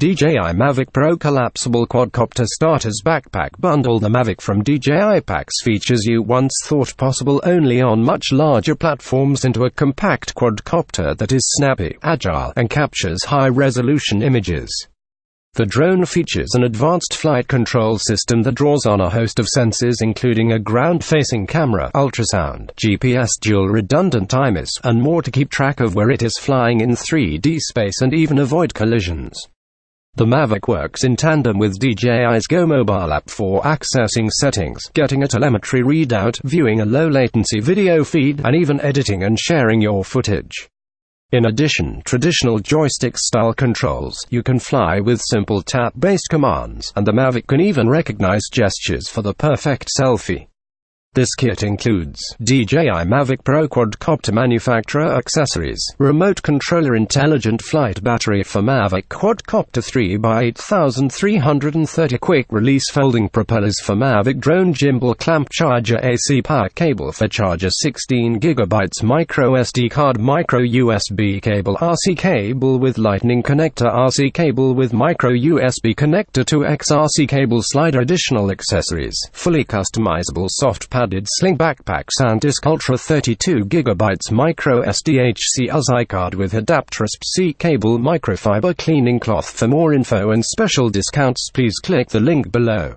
DJI Mavic Pro Collapsible Quadcopter Starters Backpack Bundle. The Mavic from DJI packs features you once thought possible only on much larger platforms into a compact quadcopter that is snappy, agile, and captures high-resolution images. The drone features an advanced flight control system that draws on a host of sensors including a ground-facing camera, ultrasound, GPS, dual redundant IMUs, and more to keep track of where it is flying in 3D space and even avoid collisions. The Mavic works in tandem with DJI's Go mobile app for accessing settings, getting a telemetry readout, viewing a low-latency video feed, and even editing and sharing your footage. In addition, traditional joystick-style controls, you can fly with simple tap-based commands, and the Mavic can even recognize gestures for the perfect selfie. This kit includes DJI Mavic Pro QuadcopterManufacturer accessories, remote controller, intelligent flight battery for Mavic Quadcopter 3x8330, quick release folding propellers for Mavic drone, Gimbal clamp charger, AC power cable for charger, 16GB microSD card, micro-USB cable, RC cable with lightning connector, RC cable with micro-USB connector, 2X RC Cable SliderAdditional Accessories, fully customizable soft padded Sling, BackpackSanDisk Ultra, 32GB microSDHC UHS-I Card with AdapterUSB-C, CableMicrofiber cleaning cloth. For more info and special discounts, please click the link below.